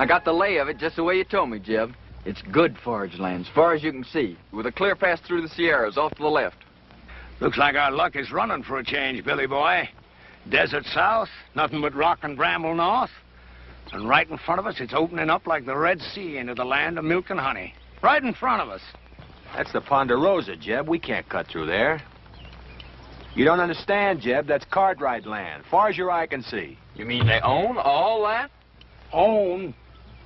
I got the lay of it just the way you told me, Jeb. It's good forage land, as far as you can see, with a clear pass through the Sierras off to the left. Looks like our luck is running for a change, Billy boy. Desert south, nothing but rock and bramble north. And right in front of us, it's opening up like the Red Sea into the land of milk and honey. Right in front of us. That's the Ponderosa, Jeb. We can't cut through there. You don't understand, Jeb. That's Cartwright land, far as your eye can see. You mean they own all that? Own?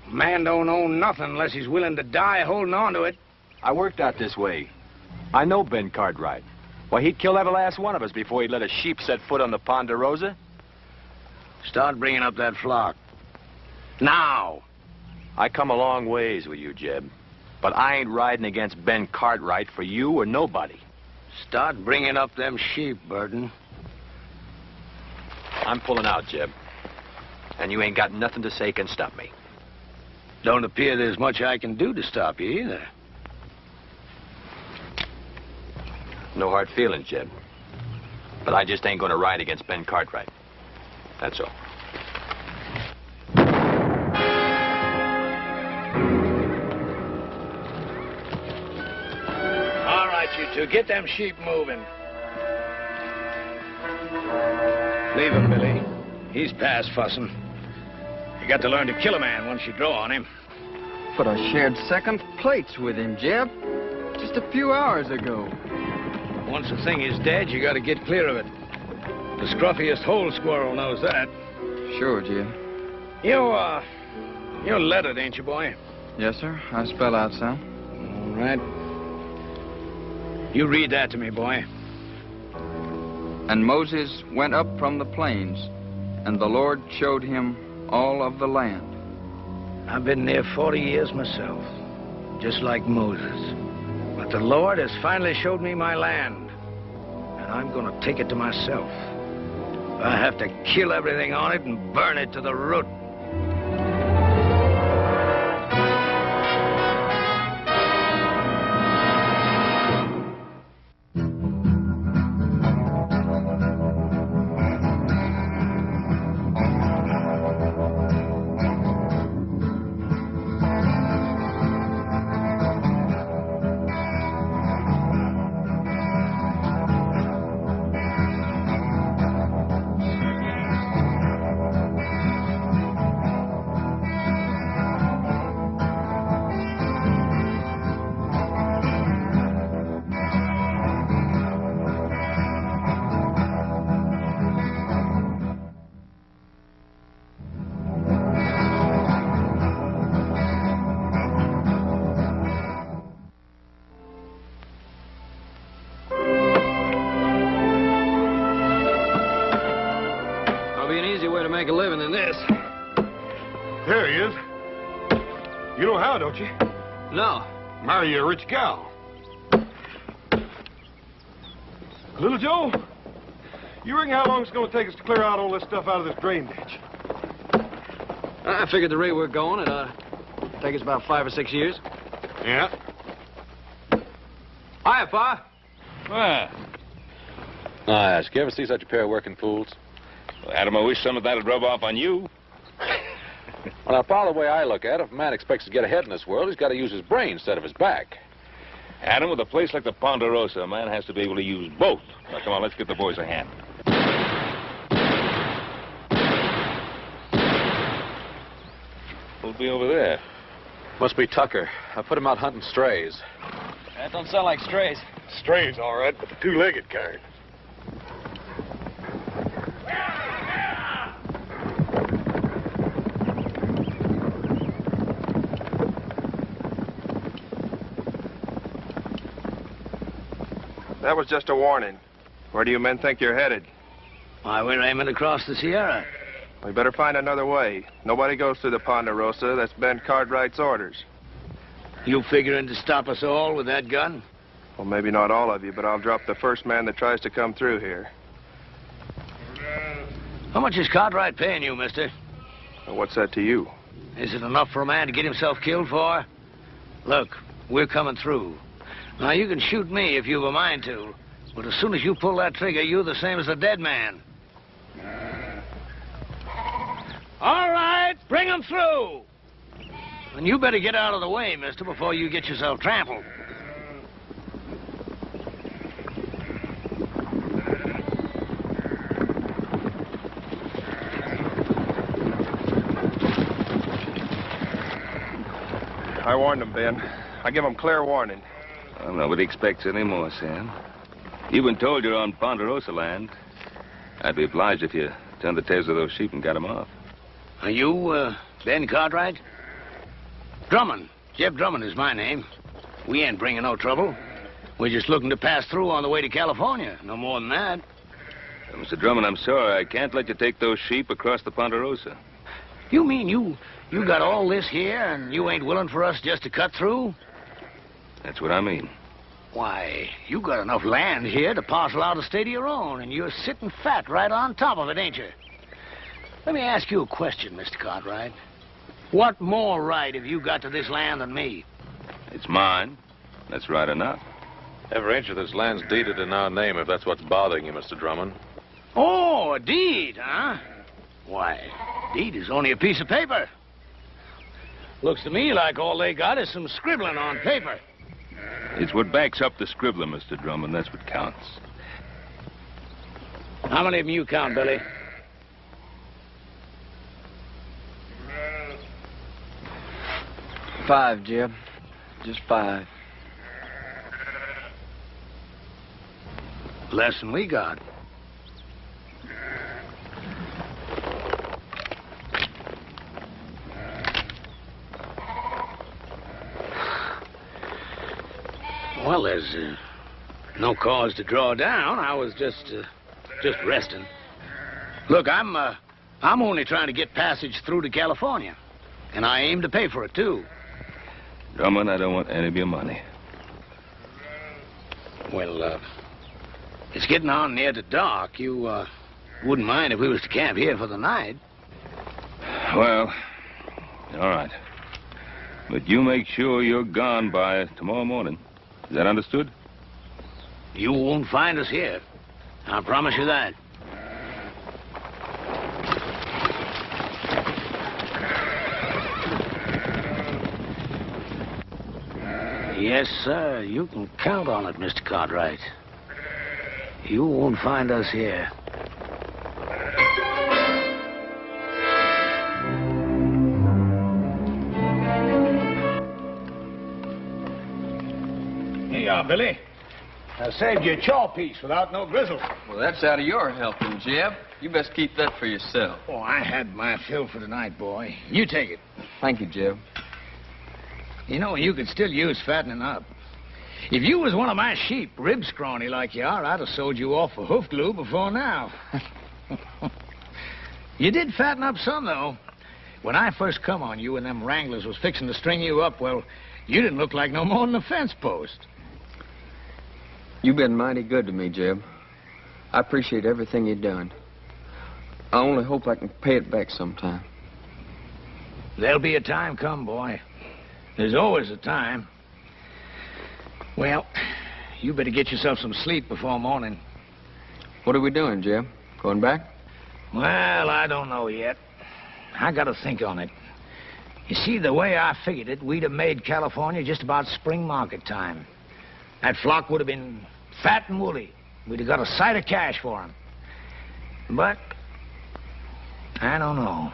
Man don't own nothing unless he's willing to die holding on to it. I worked out this way. I know Ben Cartwright. Why, he'd kill every last one of us before he'd let a sheep set foot on the Ponderosa. Start bringing up that flock. Now! I come a long ways with you, Jeb. But I ain't riding against Ben Cartwright for you or nobody. Start bringing up them sheep, Burton. I'm pulling out, Jeb. And you ain't got nothing to say can stop me. Don't appear there's much I can do to stop you, either. No hard feelings, Jeb. But I just ain't gonna ride against Ben Cartwright. That's all. All right, you two, get them sheep moving. Leave him, Billy. He's past fussing. You got to learn to kill a man once you draw on him. But I shared second plates with him, Jeb. Just a few hours ago. Once the thing is dead, you got to get clear of it. The scruffiest hole squirrel knows that. Sure, Jeb. You're lettered, ain't you, boy? Yes, sir. I spell out some. All right. You read that to me, boy. And Moses went up from the plains, and the Lord showed him all of the land. I've been there 40 years myself, just like Moses. But the Lord has finally showed me my land, and I'm going to take it to myself. I have to kill everything on it and burn it to the root. Make a living in this. There he is. You know how, don't you? No. Marry a rich gal. Little Joe, you reckon how long it's going to take us to clear out all this stuff out of this drain ditch? I figured the rate we're going, it'll take us about 5 or 6 years. Yeah. Hiya, Pa. Nice. You ever see such a pair of working fools? Well, Adam, I wish some of that would rub off on you. Well, now, Paul, the way I look at it, if a man expects to get ahead in this world, he's got to use his brain instead of his back. Adam, with a place like the Ponderosa, a man has to be able to use both. Now, come on, let's give the boys a hand. Who'll be over there? Must be Tucker. I put him out hunting strays. That don't sound like strays. Strays, all right, but the two-legged kind. That was just a warning. Where do you men think you're headed? Why, we're aiming across the Sierra. We better find another way. Nobody goes through the Ponderosa. That's Ben Cartwright's orders. You figuring to stop us all with that gun? Well, maybe not all of you, but I'll drop the first man that tries to come through here. How much is Cartwright paying you, mister? Well, what's that to you? Is it enough for a man to get himself killed for? Look, we're coming through. Now, you can shoot me if you've a mind to, but as soon as you pull that trigger, you're the same as a dead man. All right, bring him through. And you better get out of the way, mister, before you get yourself trampled. I warned them, Ben. I give them clear warning. Well, nobody expects any more, Sam. You've been told you're on Ponderosa land. I'd be obliged if you turned the tails of those sheep and got them off. Are you, Ben Cartwright? Drummond. Jeff Drummond is my name. We ain't bringing no trouble. We're just looking to pass through on the way to California. No more than that. Mr. Drummond, I'm sorry. I can't let you take those sheep across the Ponderosa. You mean you got all this here and you ain't willing for us just to cut through? That's what I mean. Why, you got enough land here to parcel out a state of your own, and you're sitting fat right on top of it, ain't you? Let me ask you a question, Mr. Cartwright. What more right have you got to this land than me? It's mine. That's right enough. Every inch of this land's deeded in our name, if that's what's bothering you, Mr. Drummond. Oh, a deed, huh? Why, deed is only a piece of paper. Looks to me like all they got is some scribbling on paper. It's what backs up the scribbler, Mr. Drummond. That's what counts. How many of them you count, Billy? Five, Jeb. Just 5. Less than we got. Well, there's no cause to draw down. I was just resting. Look, I'm only trying to get passage through to California, and I aim to pay for it too. Drummond, I don't want any of your money. Well, it's getting on near to dark. You wouldn't mind if we was to camp here for the night? Well, all right. But you make sure you're gone by tomorrow morning. Is that understood? You won't find us here. I promise you that. Yes, sir. You can count on it, Mr. Cartwright. You won't find us here. Here you are, Billy. I saved you a chaw piece without no grizzle. Well, that's out of your helping, Jeb. You best keep that for yourself. Oh, I had my fill for tonight, boy. You take it. Thank you, Jeb. You know, you could still use fattening up. If you was one of my sheep, rib scrawny like you are, I'd have sold you off for hoof glue before now. You did fatten up some, though. When I first come on you and them wranglers was fixing to string you up, well, you didn't look like no more than a fence post. You've been mighty good to me, Jeb. I appreciate everything you've done. I only hope I can pay it back sometime. There'll be a time come, boy. There's always a time. Well, you better get yourself some sleep before morning. What are we doing, Jeb? Going back? Well, I don't know yet. I gotta think on it. You see, the way I figured it, we'd have made California just about spring market time. That flock would have been fat and woolly. We'd have got a sight of cash for 'em. But I don't know.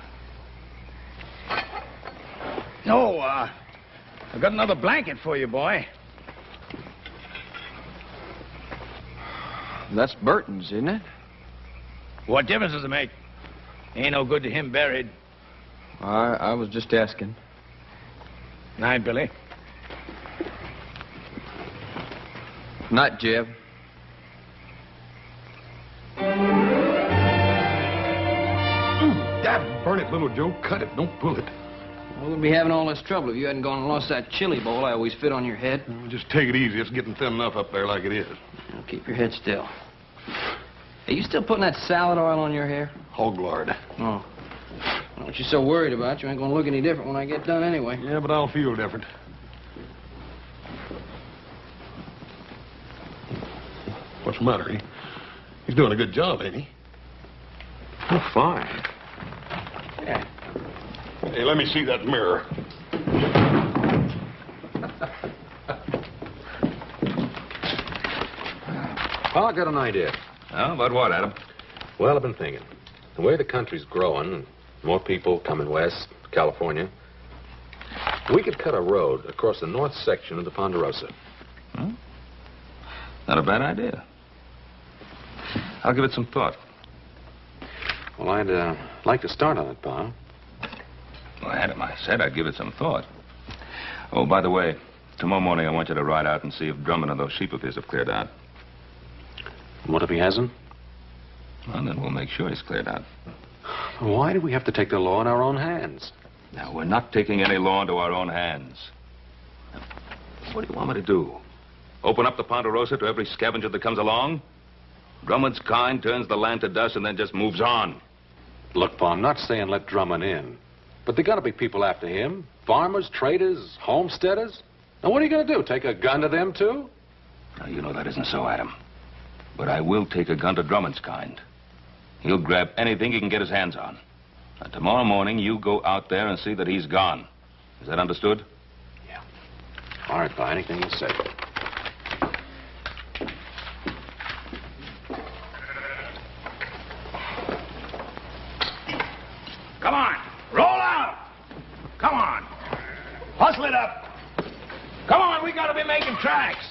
Oh, I've got another blanket for you, boy. That's Burton's, isn't it? What difference does it make? Ain't no good to him buried. I was just asking. Night, Billy. Night, Jeb. Dad, burn it, little Joe. Cut it. Don't pull it. We wouldn't be having all this trouble if you hadn't gone and lost that chili bowl I always fit on your head. Just take it easy. It's getting thin enough up there like it is. Now, keep your head still. Are you still putting that salad oil on your hair? Hog lard. Oh. Well, what you so worried about? You ain't gonna look any different when I get done anyway. Yeah, but I'll feel different. What's the matter? He's doing a good job, ain't he? Oh, fine. Hey, let me see that mirror. Well, I got an idea. Oh, about what, Adam? Well, I've been thinking. The way the country's growing, and more people coming west, California, we could cut a road across the north section of the Ponderosa. Hmm? Not a bad idea. I'll give it some thought. Well, I'd like to start on it, Pa. Well, Adam, I said I'd give it some thought. Oh, by the way, tomorrow morning I want you to ride out and see if Drummond and those sheep of his have cleared out. What if he hasn't? Well, then we'll make sure he's cleared out. Why do we have to take the law in our own hands? Now, we're not taking any law into our own hands. Now, what do you want me to do? Open up the Ponderosa to every scavenger that comes along? Drummond's kind turns the land to dust and then just moves on. Look, Pa, I'm not saying let Drummond in. But there got to be people after him. Farmers, traders, homesteaders. Now, what are you going to do? Take a gun to them, too? Now, you know that isn't so, Adam. But I will take a gun to Drummond's kind. He'll grab anything he can get his hands on. Now, tomorrow morning, you go out there and see that he's gone. Is that understood? Yeah. All right, Pa, anything you say. Come on. Roll out. Come on. Hustle it up. Come on, we gotta be making tracks.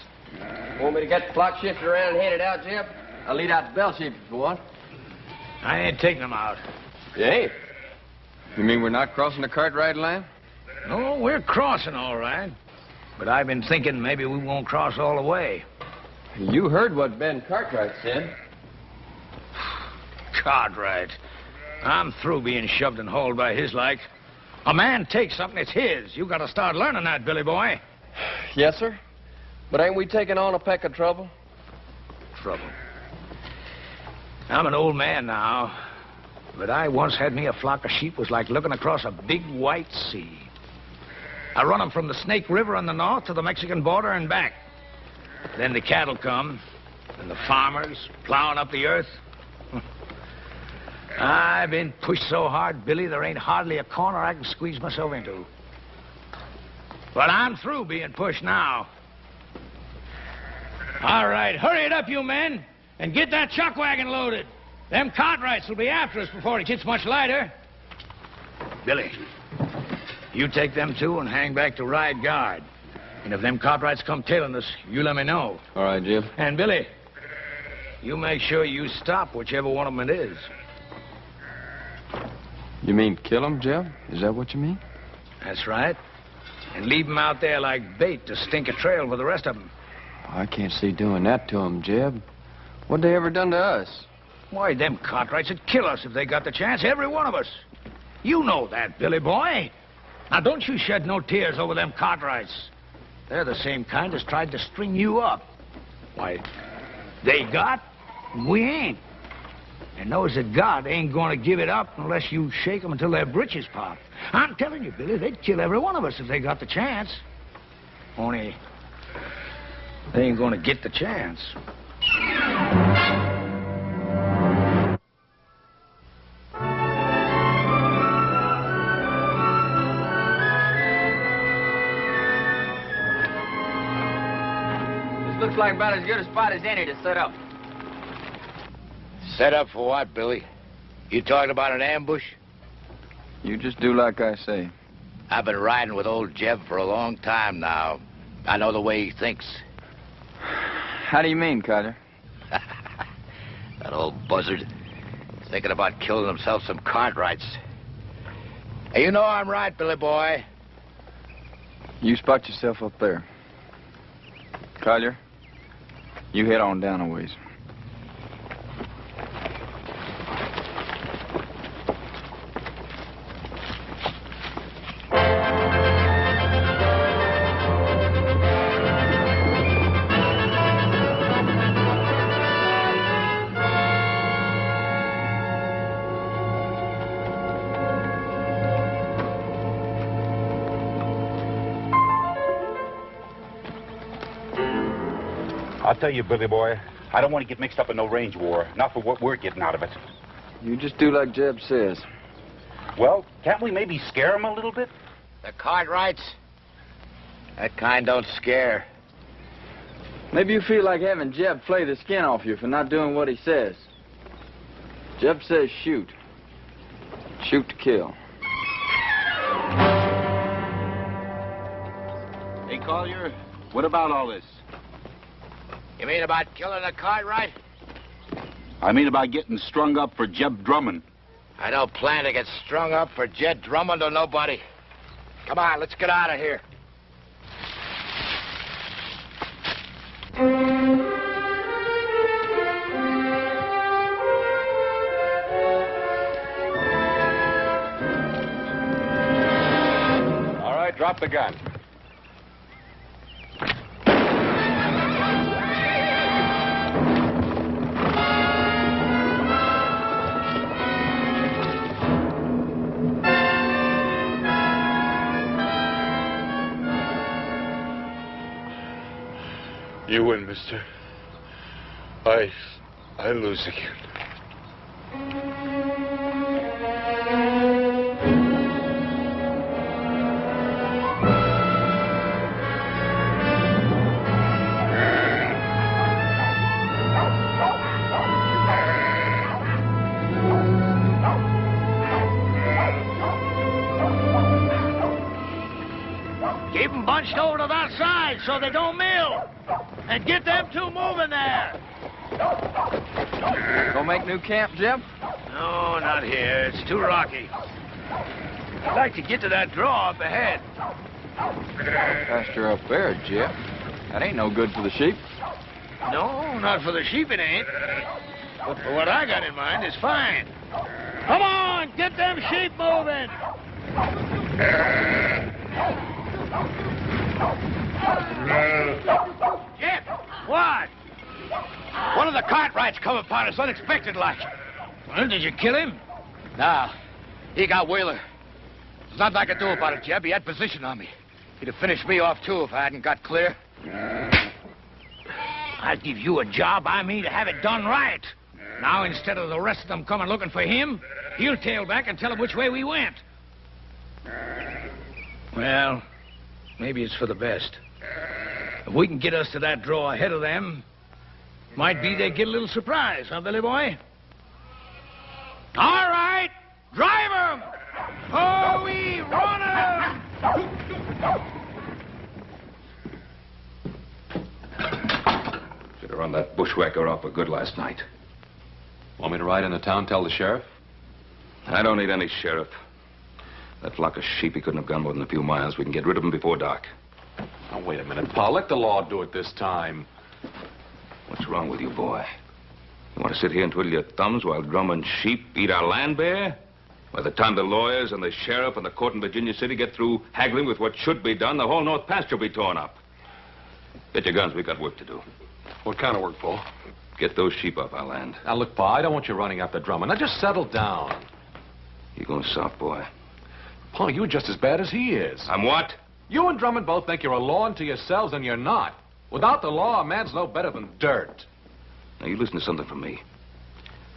Want me to get the flock shifted around and headed out, Jeb? I'll lead out the bell sheep if you want. I ain't taking them out. You ain't? You mean we're not crossing the Cartwright line? No, we're crossing all right. But I've been thinking maybe we won't cross all the way. You heard what Ben Cartwright said. Cartwright. I'm through being shoved and hauled by his like. A man takes something, it's his. You gotta start learning that, Billy boy. Yes, sir. But ain't we taking on a peck of trouble? Trouble. I'm an old man now, but I once had me a flock of sheep was like looking across a big white sea. I run them from the Snake River in the north to the Mexican border and back. Then the cattle come, and the farmers plowing up the earth. I've been pushed so hard, Billy, there ain't hardly a corner I can squeeze myself into. But I'm through being pushed now. All right, hurry it up, you men, and get that chuck wagon loaded. Them Cartwrights will be after us before it gets much lighter. Billy, you take them two and hang back to ride guard. And if them Cartwrights come tailing us, you let me know. All right, Jim. And, Billy, you make sure you stop whichever one of them it is. You mean kill him, Jeb? Is that what you mean? That's right. And leave them out there like bait to stink a trail with the rest of them. I can't see doing that to him, Jeb. What they ever done to us? Why, them Cartwrights would kill us if they got the chance, every one of us. You know that, Billy boy. Now, don't you shed no tears over them Cartwrights. They're the same kind as tried to string you up. Why, they got, and we ain't. And those that got ain't gonna give it up unless you shake them until their britches pop. I'm telling you, Billy, they'd kill every one of us if they got the chance. Only, they ain't gonna get the chance. This looks like about as good a spot as any to set up. Set up for what, Billy? You talking about an ambush? You just do like I say. I've been riding with old Jeb for a long time now. I know the way he thinks. How do you mean, Carter? That old buzzard. Thinking about killing himself some Cartwrights. Hey, you know I'm right, Billy boy. You spot yourself up there. Collier, you head on down a ways. I'll tell you, Billy boy, I don't want to get mixed up in no range war. Not for what we're getting out of it. You just do like Jeb says. Well, can't we maybe scare them a little bit? The Cartwrights? That kind don't scare. Maybe you feel like having Jeb flay the skin off you for not doing what he says. Jeb says shoot. Shoot to kill. Hey, Collier, what about all this? You mean about killing the Cartwright? I mean about getting strung up for Jeb Drummond. I don't plan to get strung up for Jed Drummond or nobody. Come on, let's get out of here. All right, drop the gun. You win, mister. I lose again. Keep them bunched over to that side so they don't mill. And get them two moving there. Gonna make new camp, Jeb? No, not here. It's too rocky. I'd like to get to that draw up ahead. Pasture up there, Jeb. That ain't no good for the sheep. No, not for the sheep it ain't. But for what I got in mind, it's fine. Come on, get them sheep moving. Jeb! What? One of the Cartwrights come upon us unexpected like. Well, did you kill him? Nah, he got Wheeler. There's nothing I could do about it, Jeb. He had position on me. He'd have finished me off, too, if I hadn't got clear. I'll give you a job I mean to have it done right. Now, instead of the rest of them coming looking for him, he'll tail back and tell them which way we went. Well, maybe it's for the best. If we can get us to that draw ahead of them, might be they get a little surprise, huh, Billy Boy? All right, drive 'em! Oh, we run 'em! Should have run that bushwhacker off for good last night. Want me to ride into town, tell the sheriff? I don't need any sheriff. That flock of sheep, he couldn't have gone more than a few miles. We can get rid of them before dark. Now, wait a minute, Pa. Let the law do it this time. What's wrong with you, boy? You want to sit here and twiddle your thumbs while Drummond's sheep eat our land bare? By the time the lawyers and the sheriff and the court in Virginia City get through haggling with what should be done, the whole North Pasture will be torn up. Get your guns. We got work to do. What kind of work, Pa? Get those sheep off our land. Now, look, Pa, I don't want you running after Drummond. Now, just settle down. You're going soft, boy. Pa, you're just as bad as he is. I'm what? You and Drummond both think you're a law unto yourselves, and you're not. Without the law, a man's no better than dirt. Now, you listen to something from me.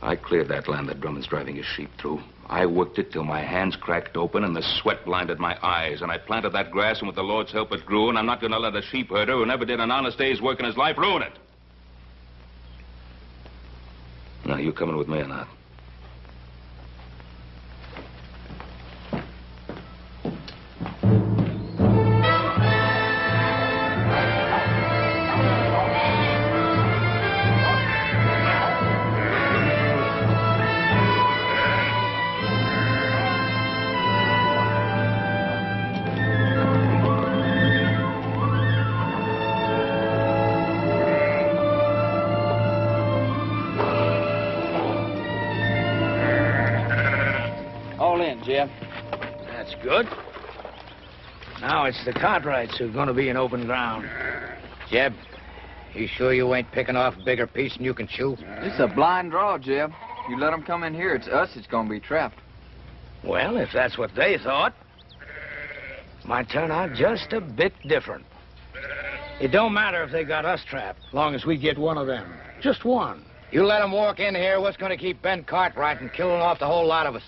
I cleared that land that Drummond's driving his sheep through. I worked it till my hands cracked open and the sweat blinded my eyes. And I planted that grass, and with the Lord's help it grew, and I'm not going to let a sheep herder who never did an honest day's work in his life ruin it. Now, you coming with me or not? Jeb. That's good. Now it's the Cartwrights who are going to be in open ground. Jeb, you sure you ain't picking off a bigger piece than you can chew? This is a blind draw, Jeb. You let them come in here, it's us that's going to be trapped. Well, if that's what they thought, might turn out just a bit different. It don't matter if they got us trapped, long as we get one of them. Just one. You let them walk in here, what's going to keep Ben Cartwright from killing off the whole lot of us?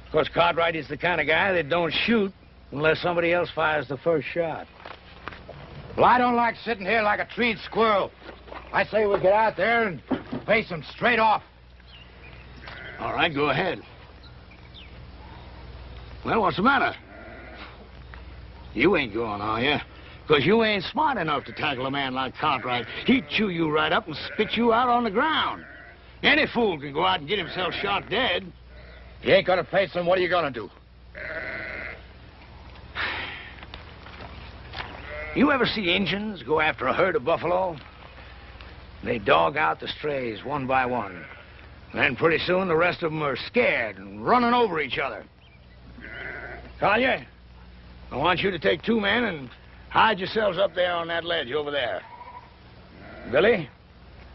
Of course, Cartwright is the kind of guy that don't shoot unless somebody else fires the first shot. Well, I don't like sitting here like a treed squirrel. I say we get out there and face them straight off. All right, go ahead. Well, what's the matter? You ain't going, are you? Because you ain't smart enough to tackle a man like Cartwright. He'd chew you right up and spit you out on the ground. Any fool can go out and get himself shot dead. You ain't gonna face them, what are you gonna do? You ever see Injuns go after a herd of buffalo? They dog out the strays one by one. Then pretty soon the rest of them are scared and running over each other. Collier, I want you to take 2 men and hide yourselves up there on that ledge over there. Billy,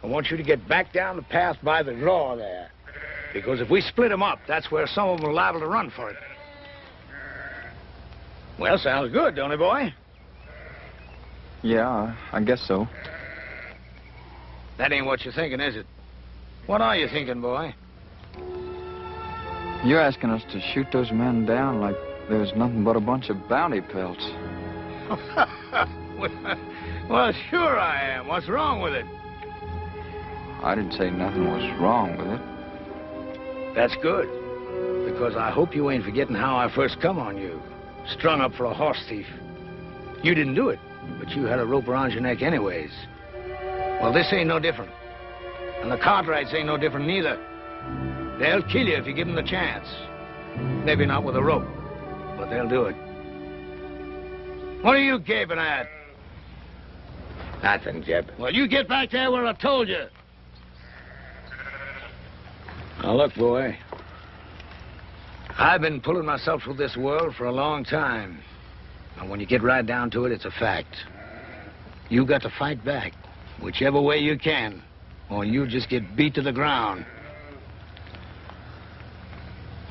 I want you to get back down the path by the draw there. Because if we split them up, that's where some of them are liable to run for it. Well, sounds good, don't it, boy? Yeah, I guess so. That ain't what you're thinking, is it? What are you thinking, boy? You're asking us to shoot those men down like there's nothing but a bunch of bounty pelts. Well, sure I am. What's wrong with it? I didn't say nothing was wrong with it. That's good. Because I hope you ain't forgetting how I first come on you. Strung up for a horse thief. You didn't do it, but you had a rope around your neck anyways. Well, this ain't no different. And the Cartwrights ain't no different neither. They'll kill you if you give them the chance. Maybe not with a rope, but they'll do it. What are you gaping at? Nothing, Jeb. Well, you get back there where I told you. Now, look, boy. I've been pulling myself through this world for a long time. And when you get right down to it, it's a fact. You got to fight back, whichever way you can, or you just get beat to the ground.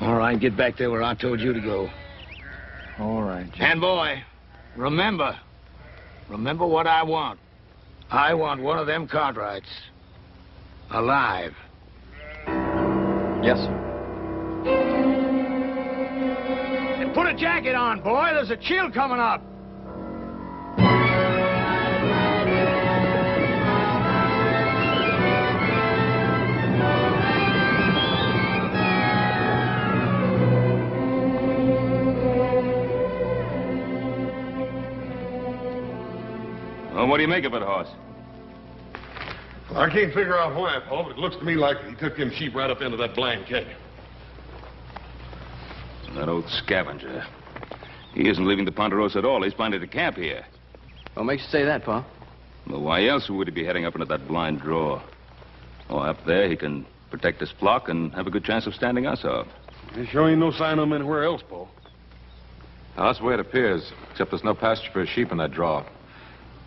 All right, get back there where I told you to go. All right, Jim. And, boy, remember what I want. I want one of them Cartwrights alive. Yes, sir. And put a jacket on, boy. There's a chill coming up. Well, what do you make of it, Hoss? Well, I can't figure out why, Paul, but it looks to me like he took them sheep right up into that blind canyon. That old scavenger. He isn't leaving the Ponderosa at all. He's planted a camp here. What makes you say that, Pa? Well, why else would he be heading up into that blind draw? Oh, up there he can protect his flock and have a good chance of standing us off. There sure ain't no sign of him anywhere else, Paul. Now, that's the way it appears, except there's no pasture for his sheep in that draw.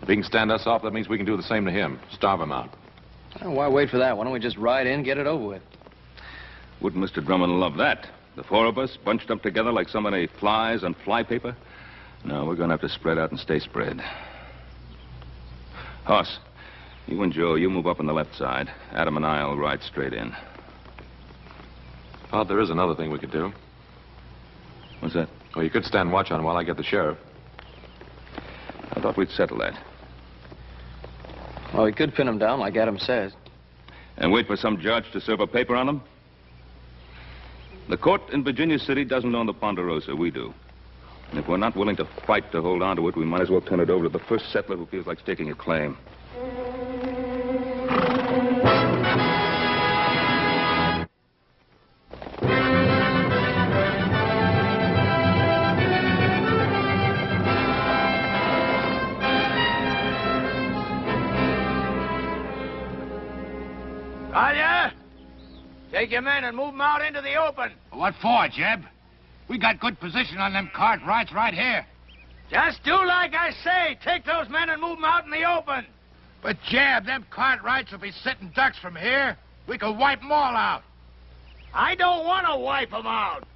If he can stand us off, that means we can do the same to him. Starve him out. Well, why wait for that? Why don't we just ride in, get it over with? Wouldn't Mr. Drummond love that? The 4 of us bunched up together like so many flies on flypaper? No, we're going to have to spread out and stay spread. Hoss, you and Joe, you move up on the left side. Adam and I'll ride straight in. Oh, there is another thing we could do. What's that? Well, you could stand watch on him while I get the sheriff. I thought we'd settle that. Well, we could pin him down like Adam says. And wait for some judge to serve a paper on him? The court in Virginia City doesn't own the Ponderosa. We do. And if we're not willing to fight to hold on to it, we might as well turn it over to the first settler who feels like staking a claim. Take your men and move them out into the open. What for, Jeb? We got good position on them Cartwrights right here. Just do like I say. Take those men and move them out in the open. But, Jeb, them Cartwrights will be sitting ducks from here. We could wipe them all out. I don't want to wipe them out.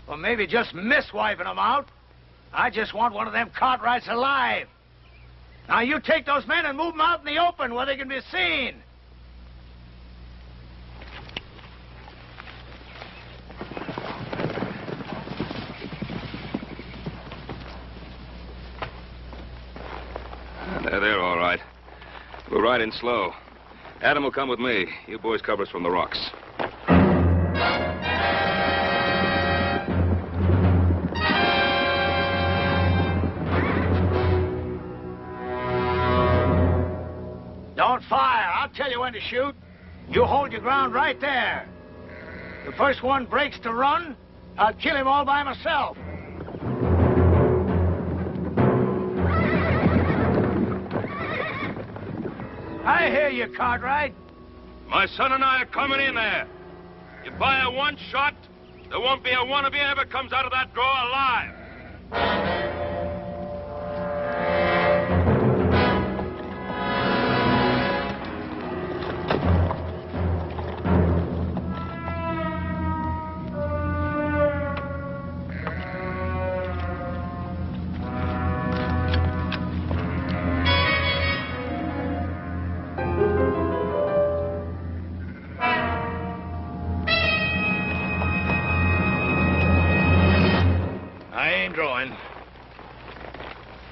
Or maybe just miss wiping them out. I just want one of them Cartwrights alive. Now, you take those men and move them out in the open where they can be seen. We'll ride in slow. Adam will come with me. You boys cover us from the rocks. Don't fire. I'll tell you when to shoot. You hold your ground right there. The first one breaks to run, I'll kill him all by myself. I hear you, Cartwright. My son and I are coming in there. You fire one shot, there won't be a one of you ever comes out of that draw alive.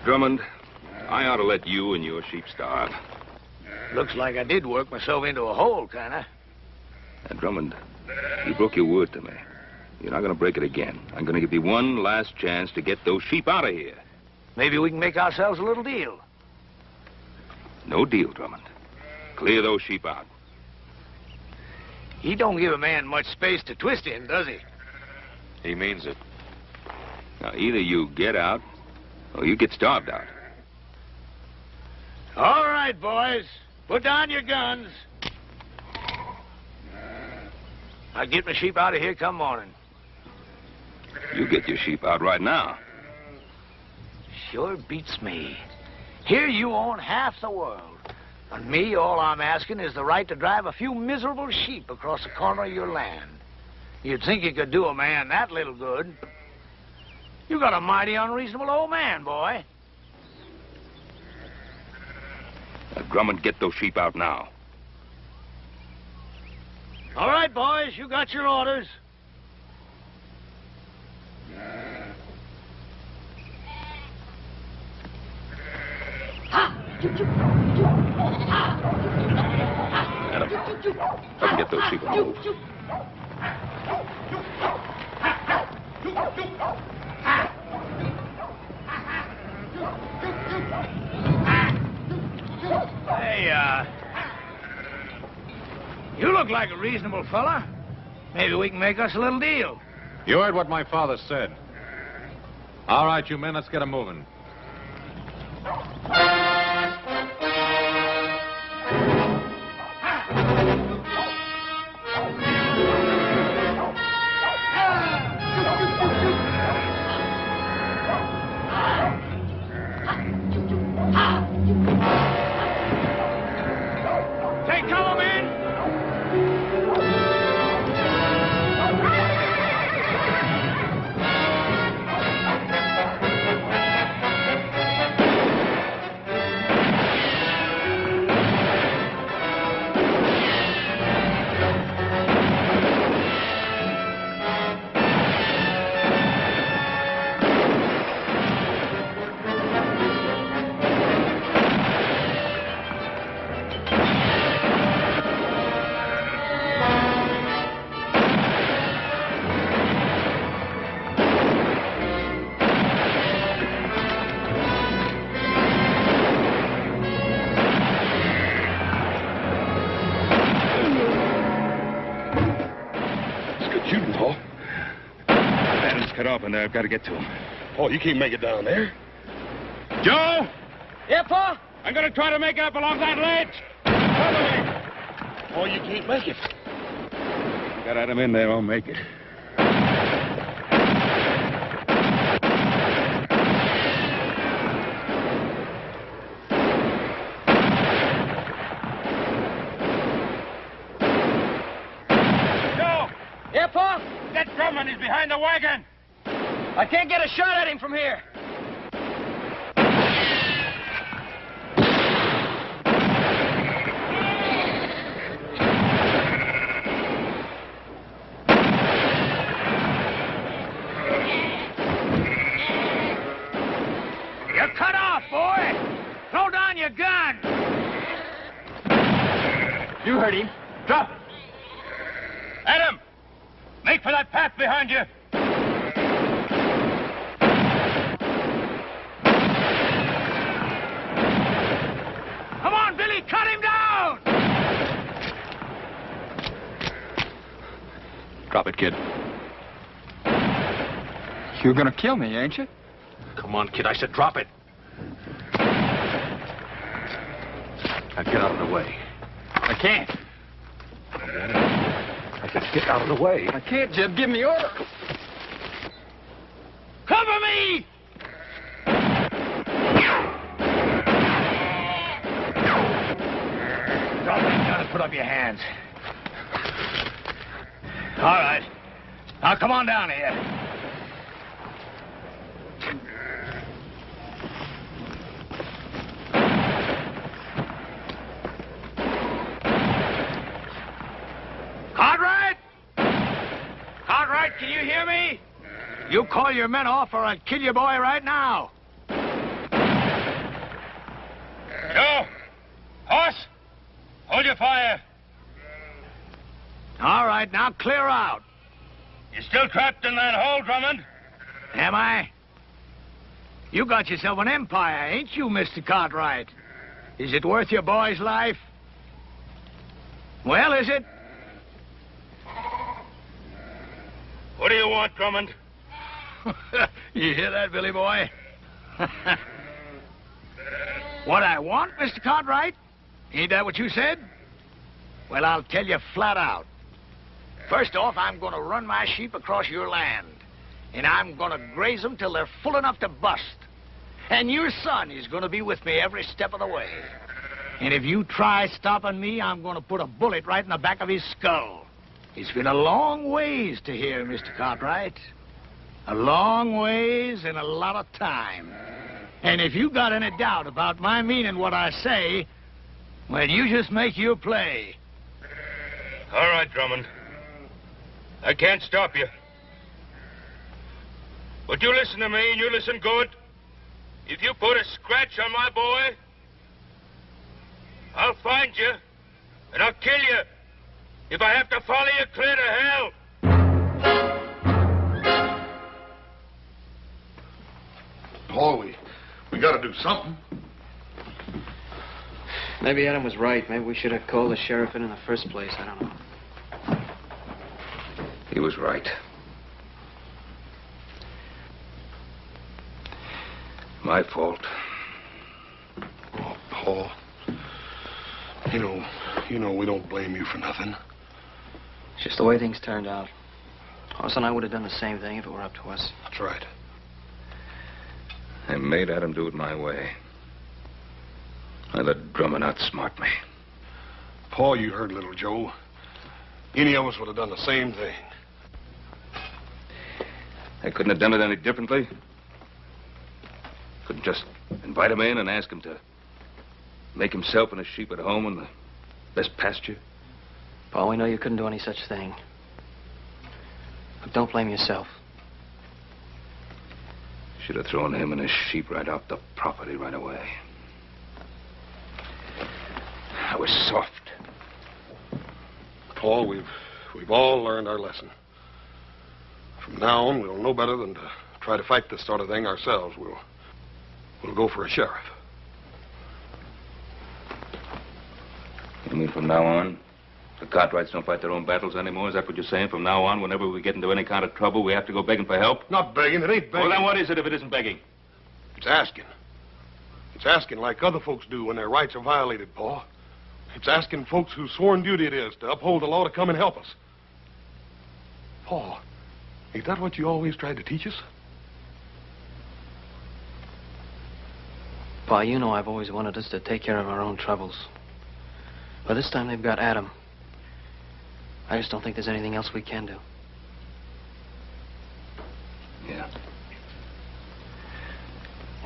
Drummond, I ought to let you and your sheep starve. Looks like I did work myself into a hole, kinda. And Drummond, you broke your word to me. You're not going to break it again. I'm going to give you one last chance to get those sheep out of here. Maybe we can make ourselves a little deal. No deal, Drummond. Clear those sheep out. He don't give a man much space to twist in, does he? He means it. Now, either you get out, or you get starved out. All right, boys. Put down your guns. I'll get my sheep out of here come morning. You get your sheep out right now. Sure beats me. Here you own half the world. And me, all I'm asking is the right to drive a few miserable sheep across the corner of your land. You'd think you could do a man that little good. You got a mighty unreasonable old man, boy. Now, Drummond, get those sheep out now. All right, boys, you got your orders. Adam, help me get those sheep on the move. Hey, you look like a reasonable fella. Maybe we can make us a little deal. You heard what my father said. All right, you men, let's get 'em moving. I've got to get to him. Oh, you can't make it down there. Joe! Yeah, Pa? I'm going to try to make it up along that ledge. Follow me. Oh, you can't make it. Got Adam in there, I'll make it. Joe! Yeah, Pa? That Drummond is behind the wagon. I can't get a shot at him from here. You're cut off, boy. Throw down your gun. You heard him. Drop it. Adam! Make for that path behind you. Come on, Billy, cut him down! Drop it, kid. You're gonna kill me, ain't you? Come on, kid. I said drop it. Now get out of the way. I can't. I said get out of the way. I can't, Jeb. Give me orders. Cover me! Drop that gun and put up your hands. All right. Now come on down here. Cartwright, can you hear me? You call your men off or I'll kill your boy right now. Joe! Horse! Hold your fire. All right, now clear out. You still trapped in that hole, Drummond? Am I? You got yourself an empire, ain't you, Mr. Cartwright? Is it worth your boy's life? Well, is it? What do you want, Drummond? You hear that, Billy boy? What I want, Mr. Cartwright? Ain't that what you said? Well, I'll tell you flat out. First off, I'm going to run my sheep across your land. And I'm going to graze them till they're full enough to bust. And your son is going to be with me every step of the way. And if you try stopping me, I'm going to put a bullet right in the back of his skull. It's been a long ways to here, Mr. Cartwright. A long ways and a lot of time. And if you got any doubt about my meaning what I say, well, you just make your play. All right, Drummond. I can't stop you. But you listen to me, and you listen good. If you put a scratch on my boy, I'll find you, and I'll kill you. If I have to follow you clear to hell. Paul, we gotta do something. Maybe Adam was right. Maybe we should have called the sheriff in the first place. I don't know. He was right. My fault. Oh, Paul. You know we don't blame you for nothing. It's just the way things turned out. Hoss and I would have done the same thing if it were up to us. That's right. I made Adam do it my way. I let Drummond outsmart me. Paul, you heard little Joe. Any of us would have done the same thing. I couldn't have done it any differently. Couldn't just invite him in and ask him to make himself and his sheep at home in the best pasture. Paul, we know you couldn't do any such thing. But don't blame yourself. Should have thrown him and his sheep right off the property right away. I was soft. Paul, we've all learned our lesson. From now on, we'll know better than to try to fight this sort of thing ourselves. We'll go for a sheriff. You mean from now on, the Cartwrights don't fight their own battles anymore? Is that what you're saying? From now on, whenever we get into any kind of trouble, we have to go begging for help? Not begging. It ain't begging. Well, then what is it if it isn't begging? It's asking. It's asking like other folks do when their rights are violated, Paul. It's asking folks whose sworn duty it is to uphold the law to come and help us. Paul, ain't that what you always tried to teach us? Pa, you know I've always wanted us to take care of our own troubles. But this time they've got Adam. I just don't think there's anything else we can do. Yeah.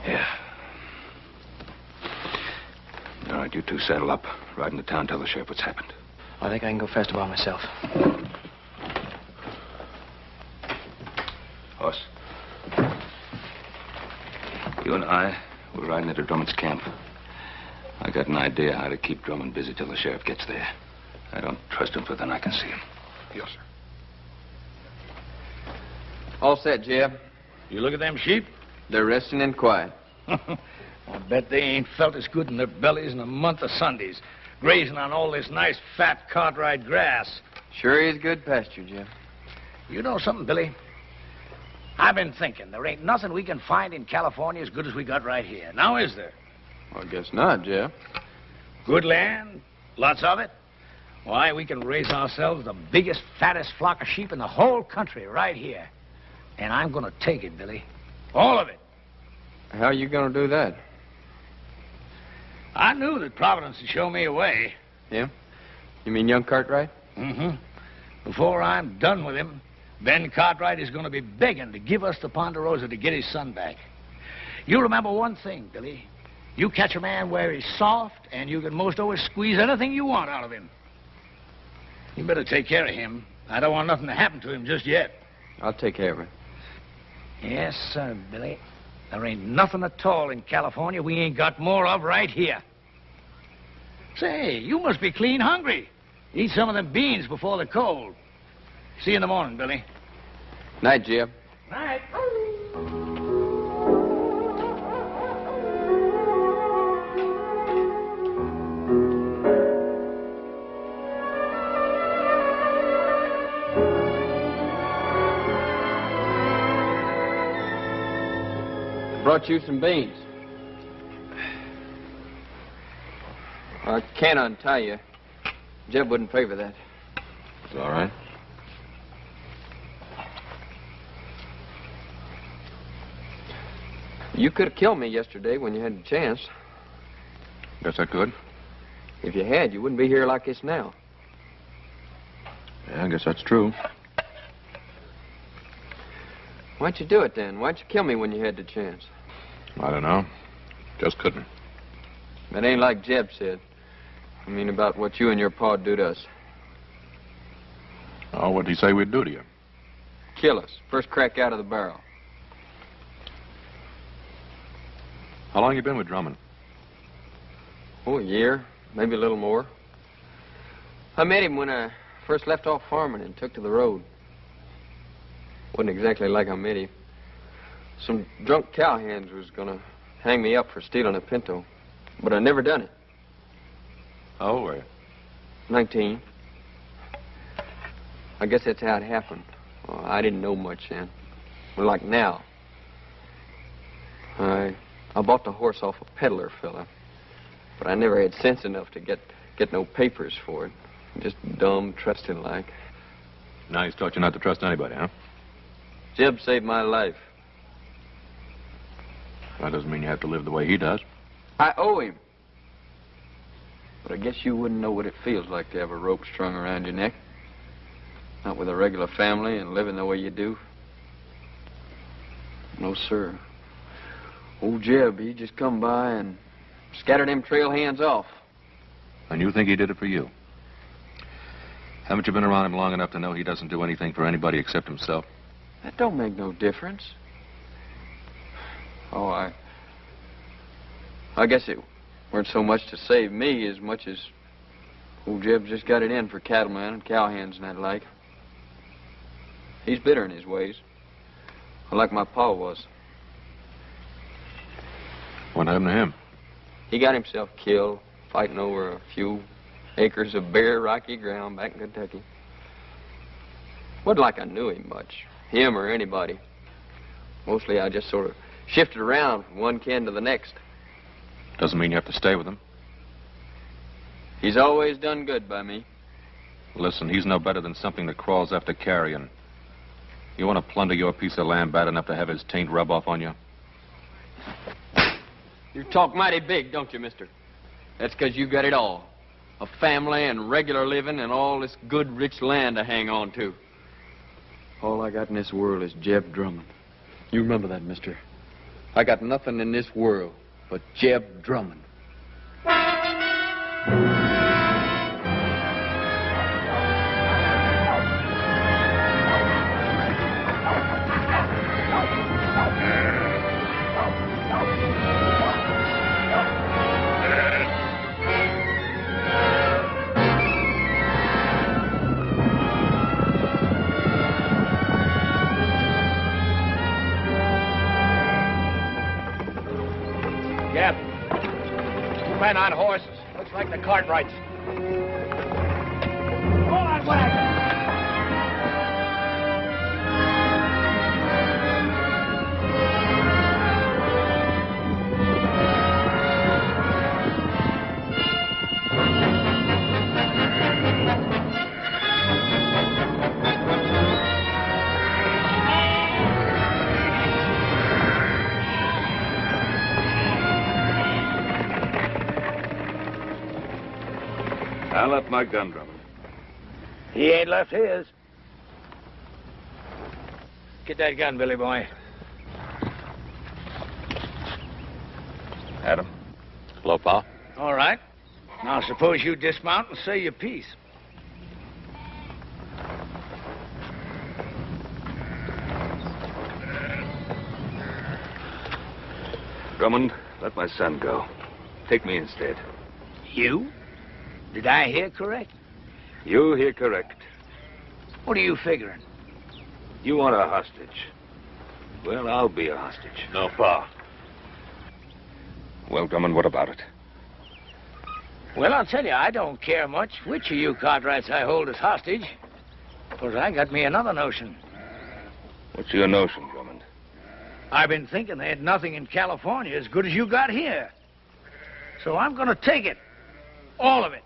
Yeah. All right, you two saddle up. Ride into town, tell the sheriff what's happened. I think I can go faster by myself. Horse. You and I, we're riding into Drummond's camp. I got an idea how to keep Drummond busy till the sheriff gets there. I don't trust him further than I can see him. Yes, sir. All set, Jeb. You look at them sheep? They're resting in quiet. I bet they ain't felt as good in their bellies in a month of Sundays, grazing on all this nice, fat, Cartwright grass. Sure is good pasture, Jeb. You know something, Billy? I've been thinking, there ain't nothing we can find in California as good as we got right here. Now, is there? Well, I guess not, Jeb. Good land, lots of it. Why, we can raise ourselves the biggest, fattest flock of sheep in the whole country right here. And I'm going to take it, Billy. All of it. How are you going to do that? I knew that Providence would show me a way. Yeah? You mean young Cartwright? Mm-hmm. Before I'm done with him, Ben Cartwright is going to be begging to give us the Ponderosa to get his son back. You remember one thing, Billy. You catch a man where he's soft, and you can most always squeeze anything you want out of him. You better take care of him. I don't want nothing to happen to him just yet. I'll take care of it. Yes, sir, Billy. There ain't nothing at all in California we ain't got more of right here. Say, you must be clean hungry. Eat some of them beans before the cold. See you in the morning, Billy. Night, Jeb. Night. Brought you some beans. I can't untie you. Jeb wouldn't favor that. It's all right. You could have killed me yesterday when you had the chance. Guess I could. If you had, you wouldn't be here like this now. Yeah, I guess that's true. Why'd you do it then? Why'd you kill me when you had the chance? I don't know. Just couldn't. That ain't like Jeb said. I mean, about what you and your pa do to us. Oh, what'd he say we'd do to you? Kill us. First crack out of the barrel. How long you been with Drummond? Oh, a year. Maybe a little more. I met him when I first left off farming and took to the road. Wasn't exactly like I met him. Some drunk cowhands was gonna hang me up for stealing a pinto, but I never done it. How old were you? 19. I guess that's how it happened. Well, I didn't know much then. But like now. I bought the horse off a peddler fella, but I never had sense enough to get no papers for it. Just dumb, trusting like. Now he's taught you not to trust anybody, huh? Jeb saved my life. That doesn't mean you have to live the way he does. I owe him. But I guess you wouldn't know what it feels like to have a rope strung around your neck. Not with a regular family and living the way you do. No, sir. Old Jeb, he just come by and scattered them trail hands off. And you think he did it for you? Haven't you been around him long enough to know he doesn't do anything for anybody except himself? That don't make no difference. Oh, I guess it weren't so much to save me as much as old Jeb just got it in for cattlemen and cowhands and that like. He's bitter in his ways, like my pa was. What happened to him? He got himself killed fighting over a few acres of bare, rocky ground back in Kentucky. Wasn't like I knew him much, him or anybody. Mostly I just sort of shifted around from one ken to the next. Doesn't mean you have to stay with him. He's always done good by me. Listen, he's no better than something that crawls after carrion. You want to plunder your piece of land bad enough to have his taint rub off on you? You talk mighty big, don't you, mister? That's because you got it all. A family and regular living and all this good, rich land to hang on to. All I got in this world is Jeb Drummond. You remember that, mister. I got nothing in this world but Jeb Drummond. Jeb, 2 men on horses. Looks like the Cartwrights. Hold on, wagon! I left my gun, Drummond. He ain't left his. Get that gun, Billy boy. Adam. Hello, Pa. All right. Now suppose you dismount and say your piece. Drummond, let my son go. Take me instead. You? Did I hear correct? You hear correct. What are you figuring? You want a hostage. Well, I'll be a hostage. No, Pa. Well, Drummond, what about it? Well, I'll tell you, I don't care much which of you Cartwrights I hold as hostage. Because I got me another notion. What's your notion, Drummond? I've been thinking they had nothing in California as good as you got here. So I'm going to take it. All of it.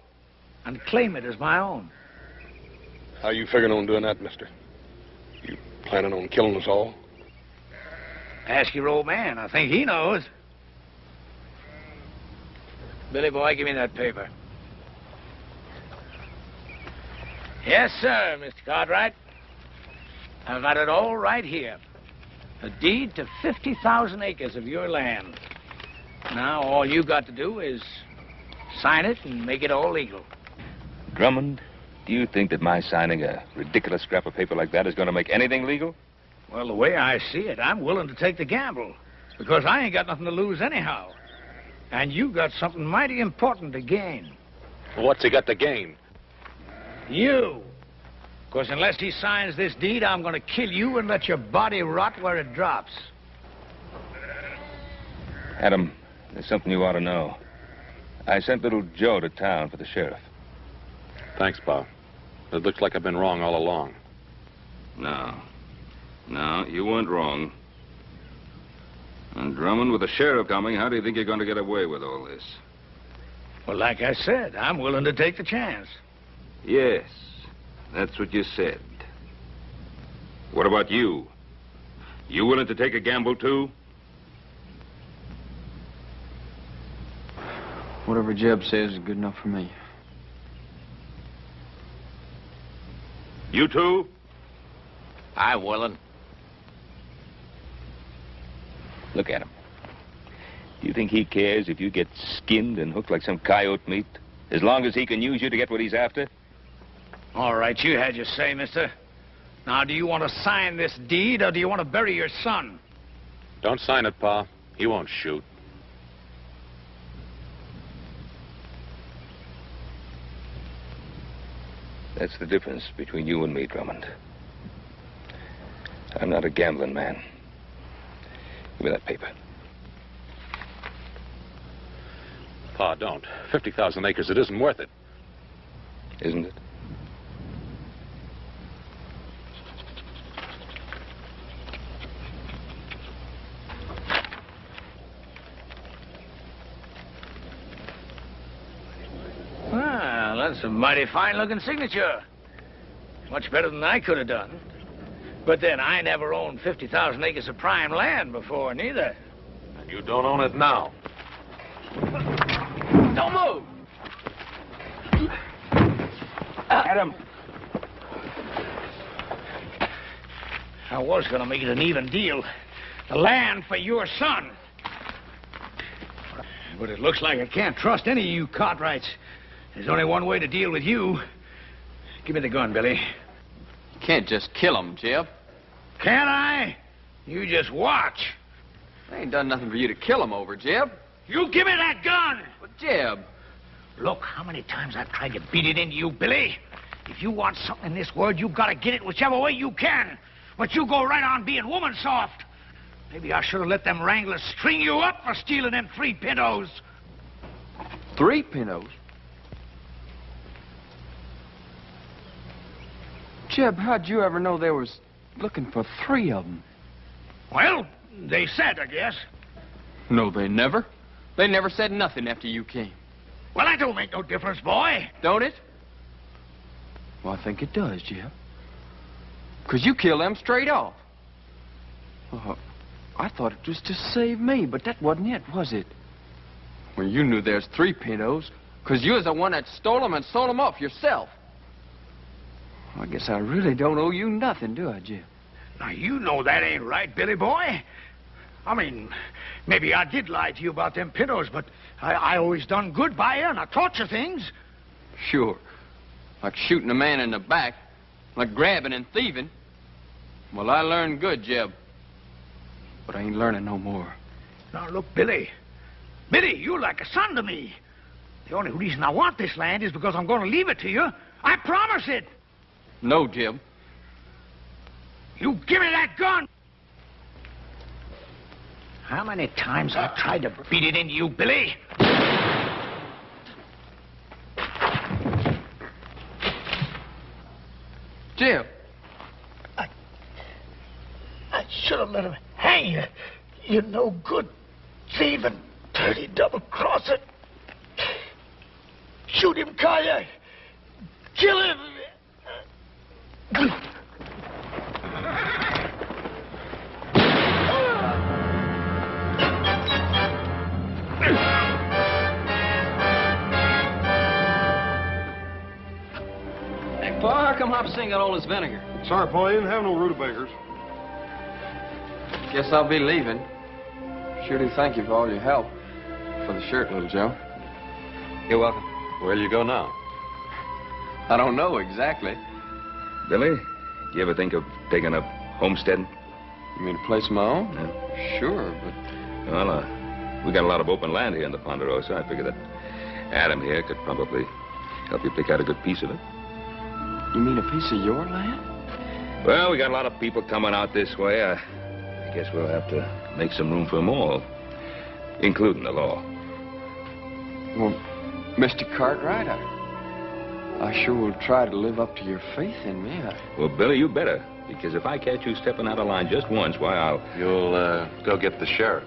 And claim it as my own. How you figuring on doing that, mister? You planning on killing us all? Ask your old man. I think he knows. Billy boy, give me that paper. Yes, sir, Mr. Cartwright. I've got it all right here. A deed to 50,000 acres of your land. Now, all you got to do is sign it and make it all legal. Drummond, do you think that my signing a ridiculous scrap of paper like that is going to make anything legal? Well, the way I see it, I'm willing to take the gamble. Because I ain't got nothing to lose anyhow. And you got something mighty important to gain. What's he got to gain? You. Because unless he signs this deed, I'm going to kill you and let your body rot where it drops. Adam, there's something you ought to know. I sent little Joe to town for the sheriff. Thanks, Pa. It looks like I've been wrong all along. No, you weren't wrong. And Drummond, with the sheriff coming, how do you think you're going to get away with all this? Well, like I said, I'm willing to take the chance. Yes, that's what you said. What about you? You willing to take a gamble, too? Whatever Jeb says is good enough for me. You too? I'm willing. Look at him. Do you think he cares if you get skinned and hooked like some coyote meat? As long as he can use you to get what he's after? All right, you had your say, mister. Now, do you want to sign this deed, or do you want to bury your son? Don't sign it, Pa. He won't shoot. That's the difference between you and me, Drummond. I'm not a gambling man. Give me that paper. Pa, don't. 50,000 acres, it isn't worth it. Isn't it? Well, that's a mighty fine-looking signature. Much better than I could have done. But then, I never owned 50,000 acres of prime land before, neither. And you don't own it now. Don't move! Adam! I was going to make it an even deal. The land for your son. But it looks like I can't trust any of you Cartwrights. There's only one way to deal with you. Give me the gun, Billy. You can't just kill him, Jeb. Can't I? You just watch. I ain't done nothing for you to kill him over, Jeb. You give me that gun! But, Jeb... Look, how many times I've tried to beat it into you, Billy. If you want something in this world, you've got to get it whichever way you can. But you go right on being woman soft. Maybe I should have let them wranglers string you up for stealing them 3 pintos. 3 pintos? Jeb, how'd you ever know they was looking for 3 of them? Well, they said, I guess. No, they never. They never said nothing after you came. Well, that don't make no difference, boy. Don't it? Well, I think it does, Jeb. 'Cause you killed them straight off. I thought it was to save me, but that wasn't it, was it? Well, you knew there's 3 pintos, 'cause you was the one that stole them and sold them off yourself. Well, I guess I really don't owe you nothing, do I, Jeb? Now, you know that ain't right, Billy boy. I mean, maybe I did lie to you about them pintos, but I always done good by you, and I taught you things. Sure. Like shooting a man in the back, like grabbing and thieving. Well, I learned good, Jeb. But I ain't learning no more. Now, look, Billy. Billy, you're like a son to me. The only reason I want this land is because I'm going to leave it to you. I promise it. No, Jeb. You give me that gun. How many times I tried to beat it into you, Billy? Jeb. I should have let him hang you. You no good thieving, dirty double-crosser. Shoot him, Kaya. Kill him. Hey, Pa, how come Hopsing got all this vinegar? Sorry, Paul, you didn't have no rutabagas. Guess I'll be leaving. Sure do thank you for all your help. For the shirt, little Joe. You're welcome. Where'll you go now? I don't know exactly. Billy, do you ever think of taking up homesteading? You mean a place of my own? Yeah. Sure, but... Well, we got a lot of open land here in the Ponderosa. I figure that Adam here could probably help you pick out a good piece of it. You mean a piece of your land? Well, we got a lot of people coming out this way. I guess we'll have to make some room for them all, including the law. Well, Mr. Cartwright, I sure will try to live up to your faith in me. Well, Billy, you better, because if I catch you stepping out of line just once, why, I'll... You'll, go get the sheriff.